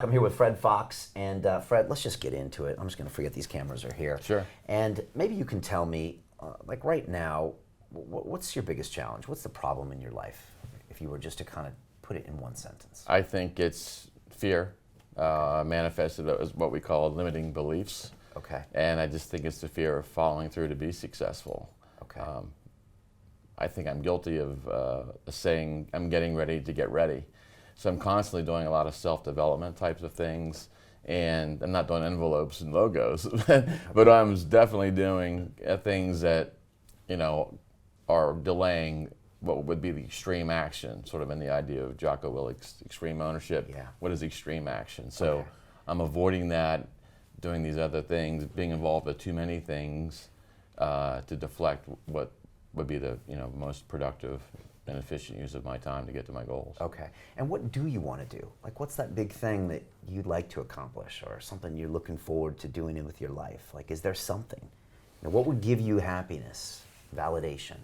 I'm here with Fred Fox, and Fred, let's just get into it. I'm just going to forget these cameras are here. Sure. And maybe you can tell me, like right now, what's your biggest challenge? What's the problem in your life, if you were just to kind of put it in one sentence? I think it's fear, manifested as what we call limiting beliefs. Okay. And I just think it's the fear of following through to be successful. Okay. I think I'm guilty of saying I'm getting ready to get ready. So I'm constantly doing a lot of self-development types of things, and I'm not doing envelopes and logos, but I'm definitely doing things that, are delaying what would be the extreme action, sort of in the idea of Jocko Willink's extreme ownership. Yeah. What is extreme action? So I'm avoiding that, doing these other things, being involved with too many things to deflect what would be the most productive and efficient use of my time to get to my goals. Okay. And what do you want to do? Like, what's that big thing that you'd like to accomplish, or something you're looking forward to doing with your life? Like, is there something? What would give you happiness, validation,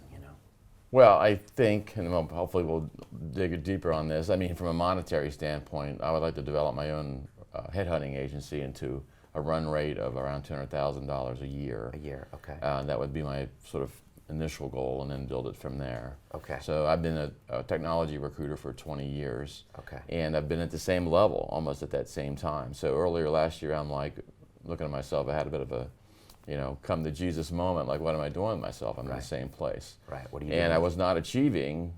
Well, I think, and hopefully we'll dig deeper on this, I mean, from a monetary standpoint, I would like to develop my own headhunting agency into a run rate of around $200,000 a year. A year, okay. That would be my sort of initial goal, and then build it from there. Okay. So I've been a technology recruiter for 20 years. Okay. And I've been at the same level almost at that same time. So earlier last year, I'm like looking at myself, I had a bit of a, come to Jesus moment, like, what am I doing with myself? I'm in the same place. Right. What are you And doing? I was not achieving,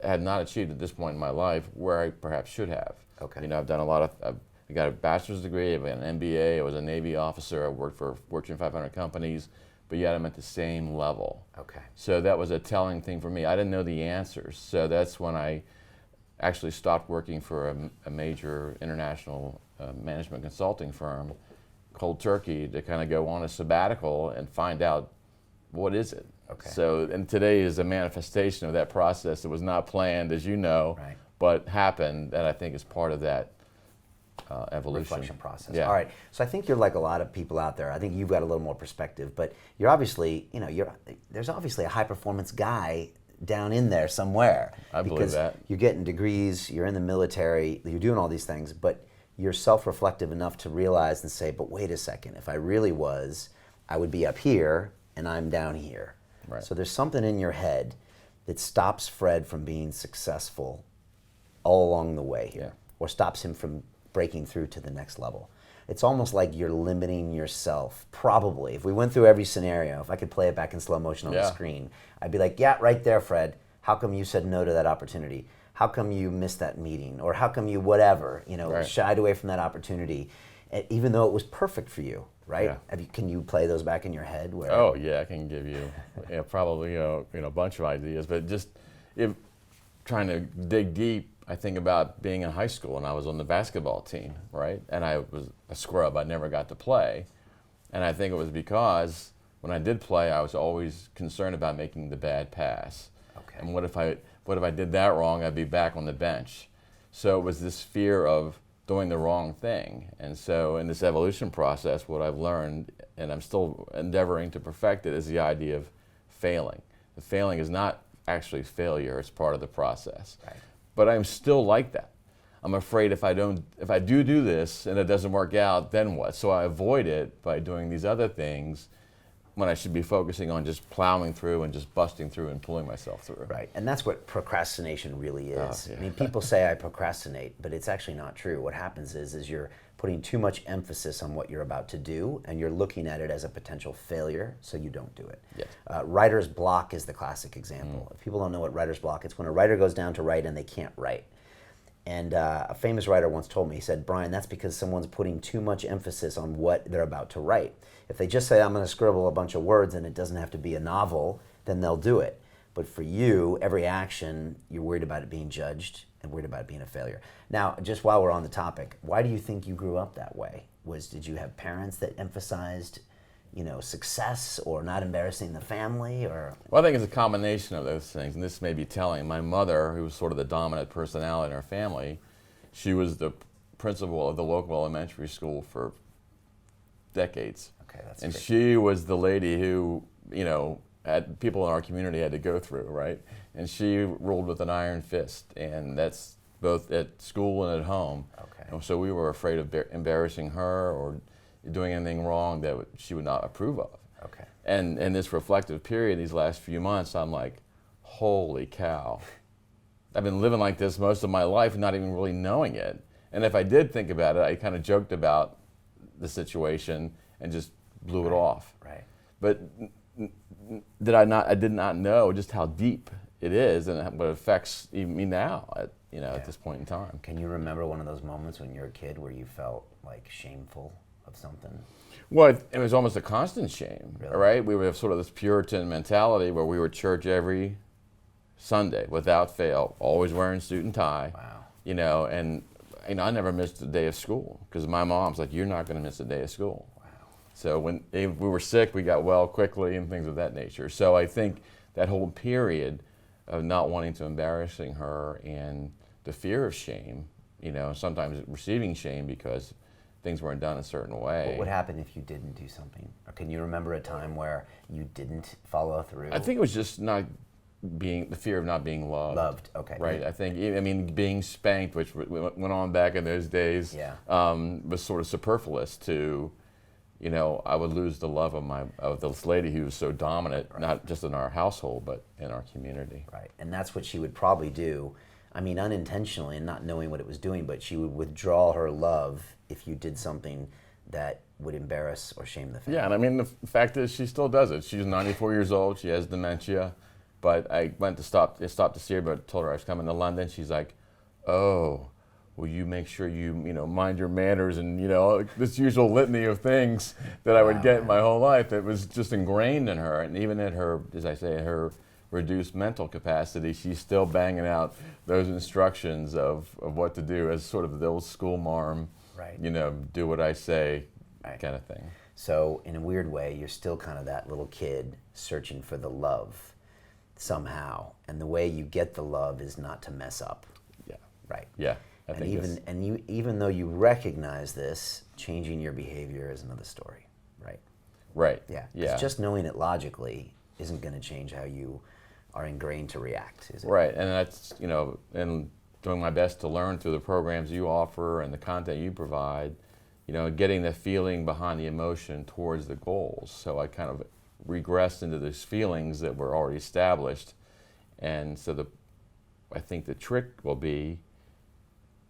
had not achieved at this point in my life where I perhaps should have. Okay. I've done a lot of, I got a bachelor's degree, I've got an MBA, I was a Navy officer, I worked for Fortune 500 companies, but yet I'm at the same level. Okay. So that was a telling thing for me. I didn't know the answers. So that's when I actually stopped working for a major international management consulting firm, cold turkey, to kind of go on a sabbatical and find out, what is it? Okay. So, and today is a manifestation of that process. It was not planned, as you know, Right. but happened, and I think is part of that evolution. Reflection process. Yeah. All right. So I think you're like a lot of people out there. I think you've got a little more perspective, but you're obviously, there's obviously a high performance guy down in there somewhere. I believe because that. You're getting degrees, you're in the military, you're doing all these things, but you're self-reflective enough to realize and say, but wait a second, if I really was, I would be up here and I'm down here. Right. So there's something in your head that stops Fred from being successful all along the way here, or stops him from breaking through to the next level. It's almost like you're limiting yourself. Probably, if we went through every scenario, if I could play it back in slow motion on the screen, I'd be like, yeah, right there, Fred. How come you said no to that opportunity? How come you missed that meeting? Or how come you whatever, shied away from that opportunity, even though it was perfect for you, right? Yeah. Can you play those back in your head? Where Oh yeah, I can give you, probably a bunch of ideas, but just trying to dig deep. I think about being in high school, and I was on the basketball team, right? And I was a scrub. I never got to play, and I think it was because when I did play, I was always concerned about making the bad pass. Okay. And what if I did that wrong? I'd be back on the bench. So it was this fear of doing the wrong thing. And so in this evolution process, what I've learned, and I'm still endeavoring to perfect it, is the idea of failing. The failing is not actually failure; it's part of the process. Right. But I'm still like that. I'm afraid if I do this and it doesn't work out, then what? So I avoid it by doing these other things when I should be focusing on just plowing through and just busting through and pulling myself through. Right, and that's what procrastination really is. Oh, yeah. I mean, people say I procrastinate, but it's actually not true. What happens is you're putting too much emphasis on what you're about to do, and you're looking at it as a potential failure, so you don't do it. Yes. Writer's block is the classic example. If people don't know what writer's block, it's when a writer goes down to write and they can't write. And a famous writer once told me, he said, Brian, that's because someone's putting too much emphasis on what they're about to write. If they just say, I'm going to scribble a bunch of words and it doesn't have to be a novel, then they'll do it. But for you, every action, you're worried about it being judged and worried about it being a failure. Now, just while we're on the topic, why do you think you grew up that way? Did you have parents that emphasized, success or not embarrassing the family, or? Well, I think it's a combination of those things, and this may be telling. My mother, who was sort of the dominant personality in our family, she was the principal of the local elementary school for decades. Okay, that's and great. She was the lady who, had people in our community had to go through, right? And she ruled with an iron fist, and that's both at school and at home. Okay. And so we were afraid of embarrassing her or doing anything wrong that she would not approve of. Okay. And in this reflective period, these last few months, I'm like, holy cow. I've been living like this most of my life, not even really knowing it. And if I did think about it, I kind of joked about the situation and just blew it off. Right. But I did not know just how deep it is and what it affects even me now at this point in time. Can you remember one of those moments when you were a kid where you felt like shameful of something? Well, it was almost a constant shame, Really? right? We would have sort of this Puritan mentality where we were at church every Sunday without fail, always wearing suit and tie. Wow. And I never missed a day of school because my mom's like, you're not going to miss a day of school. Wow. So when we were sick, we got well quickly and things of that nature. So I think that whole period of not wanting to embarrassing her and the fear of shame, sometimes receiving shame because things weren't done a certain way. What would happen if you didn't do something? Or can you remember a time where you didn't follow through? I think it was just the fear of not being loved. Loved, okay. Right. I think, being spanked, which went on back in those days, was sort of superfluous to, I would lose the love of this lady who was so dominant, not just in our household, but in our community. Right. And that's what she would probably do. I mean, unintentionally and not knowing what it was doing, but she would withdraw her love if you did something that would embarrass or shame the family. Yeah, and I mean, the fact is she still does it. She's 94 years old. She has dementia. But I went to stop to see her, but told her I was coming to London. She's like, oh, will you make sure you mind your manners and, this usual litany of things that I would get my whole life that was just ingrained in her. And even at her, as I say, her reduced mental capacity, she's still banging out those instructions of what to do as sort of the old school marm, right. Do what I say right. kind of thing. So in a weird way, you're still kind of that little kid searching for the love somehow. And the way you get the love is not to mess up. Yeah. Right. Yeah. Even though you recognize this, changing your behavior is another story. Right. Right. Yeah. Yeah. Just knowing it logically isn't going to change how you are ingrained to react, is it? Right, and that's, and doing my best to learn through the programs you offer and the content you provide, getting the feeling behind the emotion towards the goals. So I kind of regressed into those feelings that were already established. And so I think the trick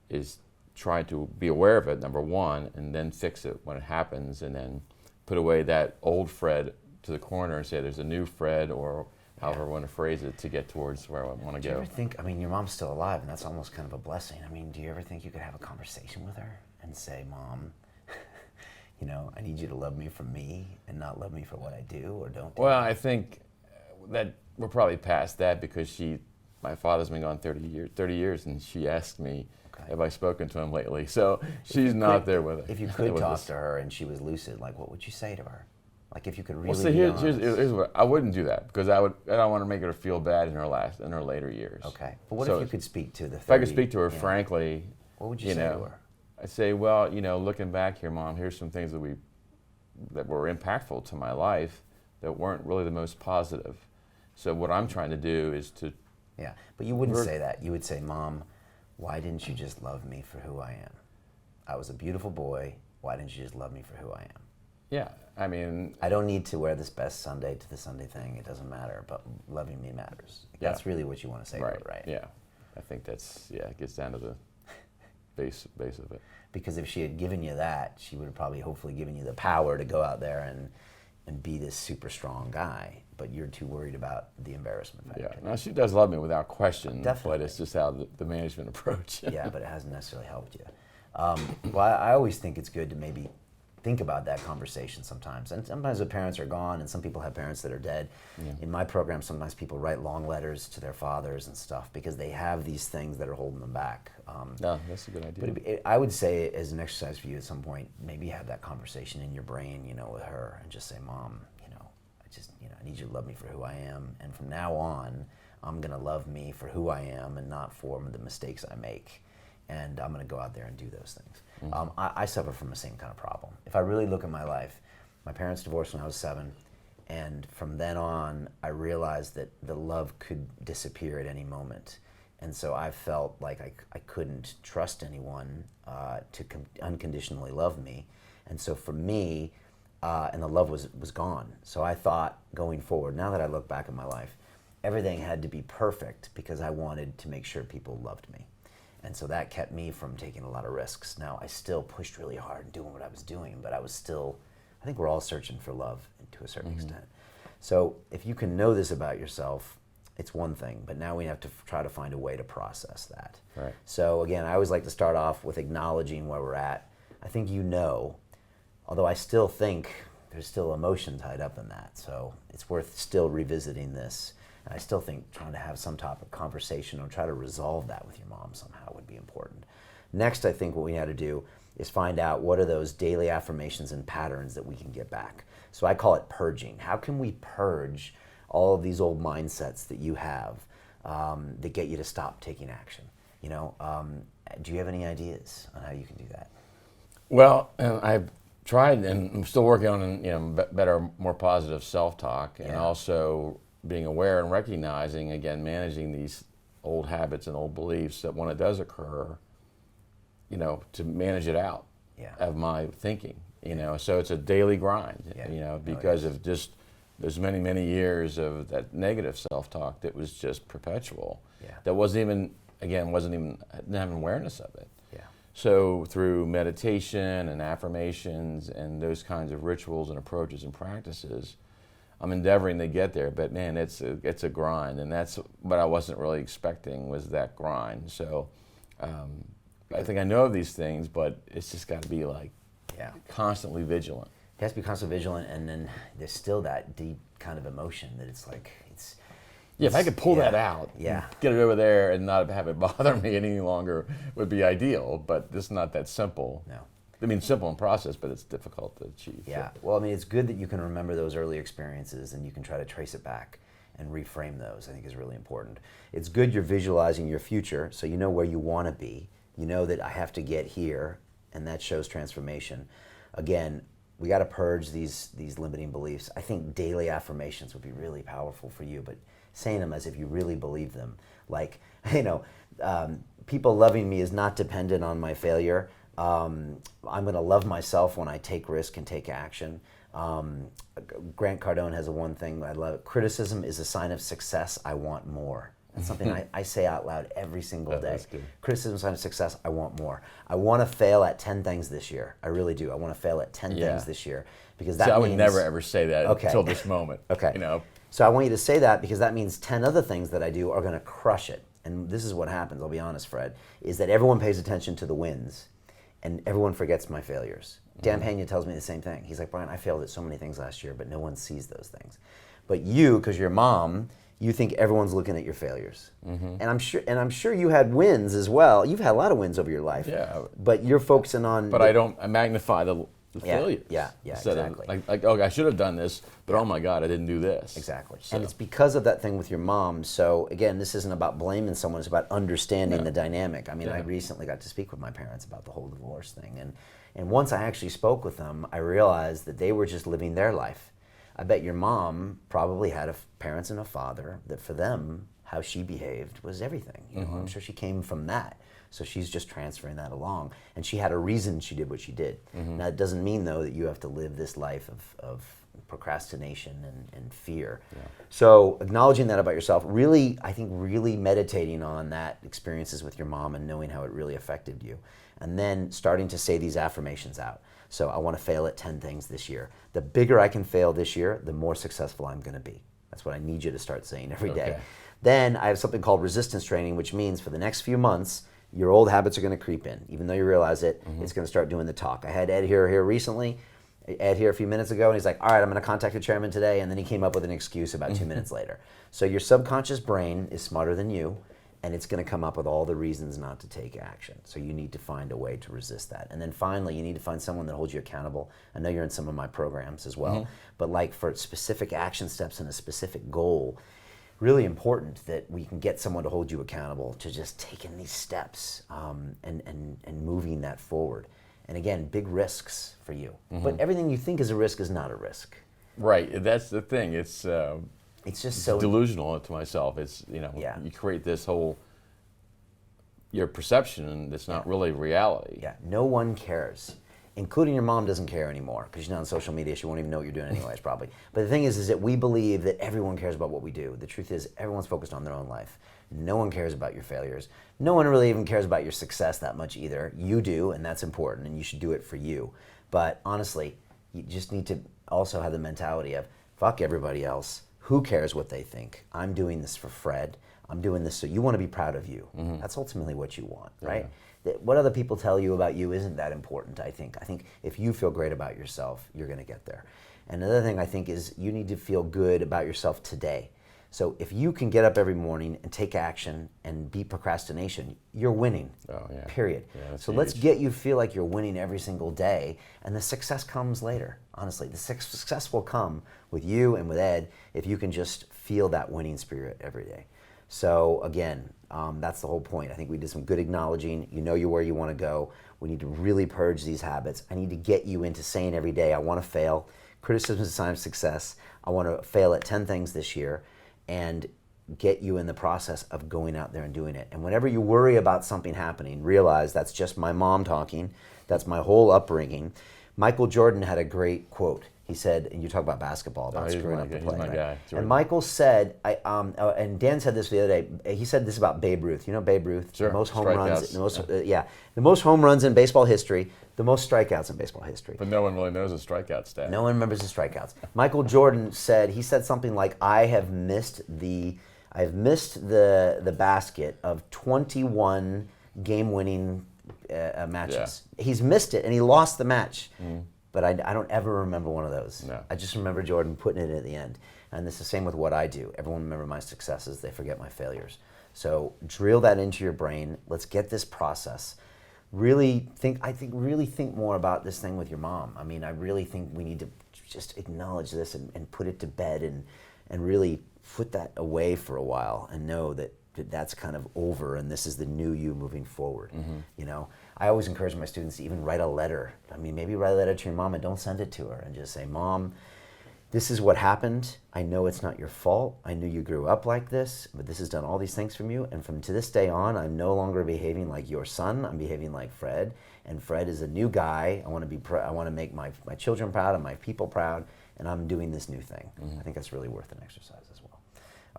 is try to be aware of it, number one, and then fix it when it happens, and then put away that old Fred to the corner and say there's a new Fred, or however I want to phrase it, to get towards where I want to go. Do you ever think, your mom's still alive, and that's almost kind of a blessing. Do you ever think you could have a conversation with her and say, Mom, I need you to love me for me and not love me for what I do or don't do? Well, I think that we're probably past that because my father's been gone 30 years, and she asked me, have I spoken to him lately? So she's not there with it. If you could talk to her and she was lucid, what would you say to her? If you could really here's what I wouldn't do that because I don't want to make her feel bad in her later years. Okay, but what if you could speak to the 30? If I could speak to her frankly, what would you say to her? I'd say, well, looking back here, Mom, here's some things that were impactful to my life that weren't really the most positive. So what I'm trying to do is to... Yeah, but you wouldn't say that. You would say, Mom, why didn't you just love me for who I am? I was a beautiful boy. Why didn't you just love me for who I am? Yeah, I don't need to wear this best Sunday to the Sunday thing. It doesn't matter, but loving me matters. Yeah. That's really what you want to say to her, right? Yeah, I think it gets down to the base of it. Because if she had given you that, she would have probably hopefully given you the power to go out there and be this super strong guy. But you're too worried about the embarrassment factor. Yeah, now she does love me without question. Definitely. But it's just how the management approach. Yeah, but it hasn't necessarily helped you. Well, I always think it's good to maybe think about that conversation sometimes. And sometimes the parents are gone, and some people have parents that are dead. Yeah. In my program, sometimes people write long letters to their fathers and stuff because they have these things that are holding them back. No, that's a good idea. But I would say, as an exercise for you at some point, maybe have that conversation in your brain, with her, and just say, Mom, I need you to love me for who I am, and from now on, I'm going to love me for who I am and not for the mistakes I make. And I'm going to go out there and do those things. Mm-hmm. I suffer from the same kind of problem. If I really look at my life, my parents divorced when I was 7, and from then on, I realized that the love could disappear at any moment. And so I felt like I couldn't trust anyone to unconditionally love me. And so for me, and the love was gone. So I thought going forward, now that I look back at my life, everything had to be perfect because I wanted to make sure people loved me. And so that kept me from taking a lot of risks. Now, I still pushed really hard in doing what I was doing, but I was still, I think we're all searching for love to a certain extent. So if you can know this about yourself, it's one thing, but now we have to try to find a way to process that. Right. So again, I always like to start off with acknowledging where we're at. I think you know, although I still think there's still emotion tied up in that. So it's worth still revisiting this. And I still think trying to have some type of conversation or try to resolve that with your mom somehow would be important. Next, I think what we had to do is find out what are those daily affirmations and patterns that we can get back. So I call it purging. How can we purge all of these old mindsets that you have that get you to stop taking action? You know, do you have any ideas on how you can do that? Well, I've tried, and I'm still working on better, more positive self-talk, and also being aware and recognizing, again, managing these old habits and old beliefs that when it does occur, to manage it out of my thinking, so it's a daily grind, because of just, there's many, many years of that negative self-talk that was just perpetual, that didn't have awareness of it. So through meditation and affirmations and those kinds of rituals and approaches and practices, I'm endeavoring to get there, but man, it's a grind, and that's what I wasn't really expecting, was that grind. So I think I know these things, but it's just got to be like constantly vigilant. It has to be constantly vigilant, and then there's still that deep kind of emotion that it's like, if I could pull that out, get it over there and not have it bother me any longer would be ideal, but it's not that simple. No. I mean, simple in process, but it's difficult to achieve. Yeah, well, I mean, it's good that you can remember those early experiences and you can try to trace it back and reframe those, I think is really important. It's good you're visualizing your future, so you know where you want to be. You know that I have to get here, and that shows transformation. Again, we got to purge these limiting beliefs. I think daily affirmations would be really powerful for you, but saying them as if you really believe them. Like, people loving me is not dependent on my failure. I'm going to love myself when I take risk and take action. Grant Cardone has one thing I love. Criticism is a sign of success. I want more. That's something I say out loud every single day. That's good. Criticism is a sign of success. I want more. I want to fail at 10 things this year. I really do. I want to fail at 10 things this year, because that I means, would never ever say that until this moment. Okay. So I want you to say that, because that means 10 other things that I do are going to crush it. And this is what happens, I'll be honest, Fred, is that everyone pays attention to the wins and everyone forgets my failures. Dan Pena tells me the same thing. He's like, Brian, I failed at so many things last year, but no one sees those things. But you, because you're a mom, you think everyone's looking at your failures. And I'm sure you had wins as well. You've had a lot of wins over your life. Yeah. But you're focusing on... But I magnify the failures. Yeah, exactly. Like, I should have done this, but oh my God, I didn't do this. Exactly. So. And it's because of that thing with your mom. So again, this isn't about blaming someone, it's about understanding the dynamic. I mean, I recently got to speak with my parents about the whole divorce thing. And once I actually spoke with them, I realized that they were just living their life. I bet your mom probably had parents and a father that for them, how she behaved was everything. I'm sure she came from that. So she's just transferring that along. And she had a reason she did what she did. Now, it doesn't mean, though, that you have to live this life of procrastination and fear. So acknowledging that about yourself, really, I think really meditating on that experiences with your mom and knowing how it really affected you. And then starting to say these affirmations out. So I want to fail at 10 things this year. The bigger I can fail this year, the more successful I'm going to be. That's what I need you to start saying every day. Then I have something called resistance training, which means for the next few months, your old habits are going to creep in. Even though you realize it, it's going to start doing the talk. I had Ed here recently, Ed here a few minutes ago, and he's like, all right, I'm going to contact the chairman today, and then he came up with an excuse about 2 minutes later. So your subconscious brain is smarter than you, and it's going to come up with all the reasons not to take action. So you need to find a way to resist that. And then finally, you need to find someone that holds you accountable. I know you're in some of my programs as well, but like for specific action steps and a specific goal, really important that we can get someone to hold you accountable to just taking these steps and moving that forward. And again, big risks for you. But everything you think is a risk is not a risk. Right, that's the thing. It's just so delusional to myself. It's, you create this whole your perception, and it's not really reality. Yeah, no one cares, including your mom doesn't care anymore because she's not on social media. She won't even know what you're doing anyways, probably. But the thing is that we believe that everyone cares about what we do. The truth is everyone's focused on their own life. No one cares about your failures. No one really even cares about your success that much either. You do, and that's important, and you should do it for you. But honestly, you just need to also have the mentality of, fuck everybody else. Who cares what they think? I'm doing this for Fred. I'm doing this so you want to be proud of you. Mm-hmm. That's ultimately what you want, right? Yeah. What other people tell you about you isn't that important, I think. I think if you feel great about yourself, you're going to get there. And another thing I think is you need to feel good about yourself today. So if you can get up every morning and take action and beat procrastination, you're winning, period. Yeah, so let's get you feel like you're winning every single day, and the success comes later. Honestly, the success will come with you and with Ed if you can just feel that winning spirit every day. So again, that's the whole point. I think we did some good acknowledging. You know you're where you want to go. We need to really purge these habits. I need to get you into saying every day, I want to fail. Criticism is a sign of success. I want to fail at 10 things this year, and get you in the process of going out there and doing it. And whenever you worry about something happening, realize that's just my mom talking. That's my whole upbringing. Michael Jordan had a great quote. He said, and you talk about basketball, about screwing up the play. He's my guy. And Michael said, and Dan said this the other day. He said this about Babe Ruth. You know Babe Ruth, sure. The most home runs, the most home runs in baseball history, the most strikeouts in baseball history. But no one really knows the strikeout stat. No one remembers the strikeouts. Michael Jordan said something like, I have missed the basket of 21 game-winning matches. Yeah. He's missed it, and he lost the match. Mm. But I don't ever remember one of those. No. I just remember Jordan putting it at the end. And it's the same with what I do. Everyone remember my successes, they forget my failures. So drill that into your brain. Let's get this process. Really think more about this thing with your mom. I mean, I really think we need to just acknowledge this and put it to bed and really put that away for a while and know that that's kind of over and this is the new you moving forward. Mm-hmm. You know, I always encourage my students to even write a letter. I mean, maybe write a letter to your mom and don't send it to her and just say, Mom, this is what happened. I know it's not your fault. I knew you grew up like this, but this has done all these things from you. And from to this day on, I'm no longer behaving like your son. I'm behaving like Fred. And Fred is a new guy. I want to make my children proud and my people proud. And I'm doing this new thing. Mm-hmm. I think that's really worth an exercise as well.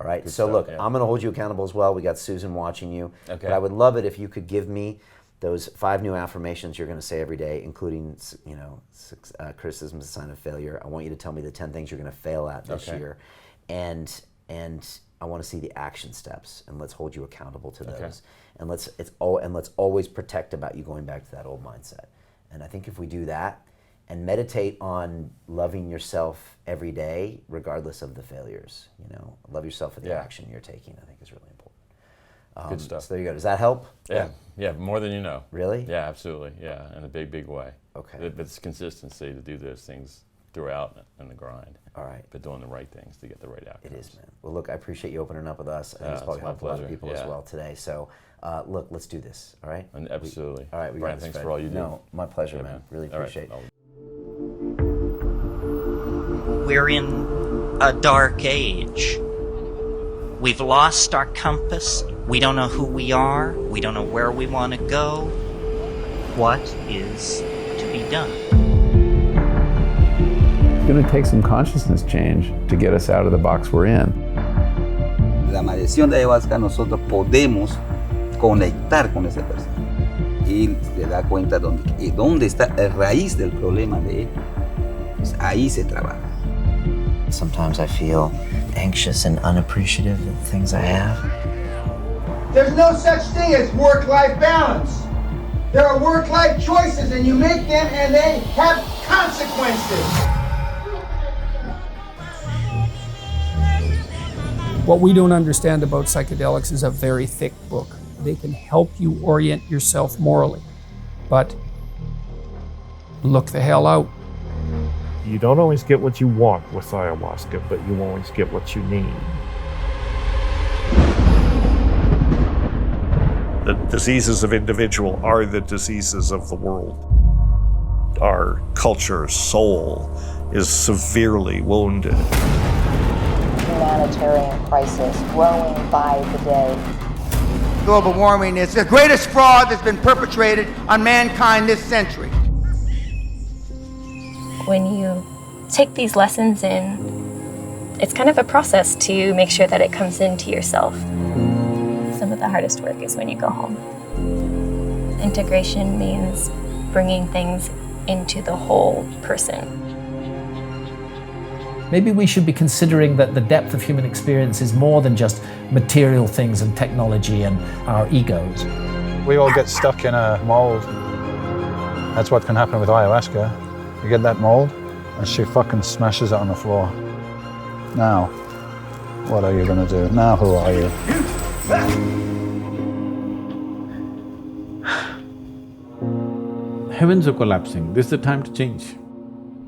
All right. Good stuff, look, yeah. I'm going to hold you accountable as well. We got Susan watching you. Okay. But I would love it if you could give me those 5 new affirmations you're going to say every day, including, criticism is a sign of failure. I want you to tell me the 10 things you're going to fail at this year, and I want to see the action steps, and let's hold you accountable to those. And let's always protect about you going back to that old mindset. And I think if we do that and meditate on loving yourself every day, regardless of the failures, love yourself for the action you're taking, I think is really important. Good stuff. So there you go. Does that help? Yeah, more than you know. Really? Yeah, absolutely. Yeah, in a big, big way. Okay. It's consistency to do those things throughout in the grind. All right. But doing the right things to get the right outcomes. It is, man. Well, look, I appreciate you opening up with us. And it's probably helped a lot of people as well today. So, look, let's do this. All right? And absolutely. All right. Brian, thanks for all you do. No, my pleasure, man. Really appreciate it. We're in a dark age. We've lost our compass. We don't know who we are. We don't know where we want to go. What is to be done? It's going to take some consciousness change to get us out of the box we're in. La maldición de ayahuasca, nosotros podemos conectar con esa persona y le da cuenta dónde está la raíz del problema de él. Pues ahí se trabaja. Sometimes I feel anxious and unappreciative of the things I have. There's no such thing as work-life balance. There are work-life choices, and you make them, and they have consequences. What we don't understand about psychedelics is a very thick book. They can help you orient yourself morally, but look the hell out. You don't always get what you want with ayahuasca, but you always get what you need. The diseases of individual are the diseases of the world. Our culture, soul, is severely wounded. Humanitarian crisis growing by the day. global warming is the greatest fraud that's been perpetrated on mankind this century. When you take these lessons in, it's kind of a process to make sure that it comes into yourself. Some of the hardest work is when you go home. Integration means bringing things into the whole person. Maybe we should be considering that the depth of human experience is more than just material things and technology and our egos. We all get stuck in a mold. That's what can happen with ayahuasca. You get that mold, and she fucking smashes it on the floor. Now, what are you gonna do? Now, who are you? Heavens are collapsing. This is the time to change.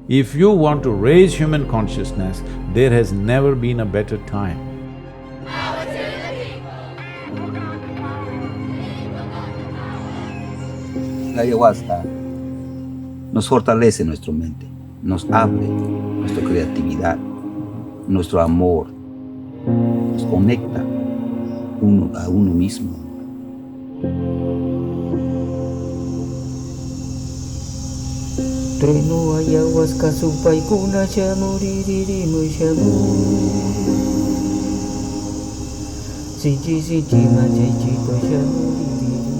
If you want to raise human consciousness, there has never been a better time. La ayahuasca nos fortalece nuestra mente, nos abre nuestra creatividad, nuestro amor, nos conecta uno a uno mismo. Treno ayahuasca supai kuna chamuriri mushamu. Siji siji majiji ko chamuriri.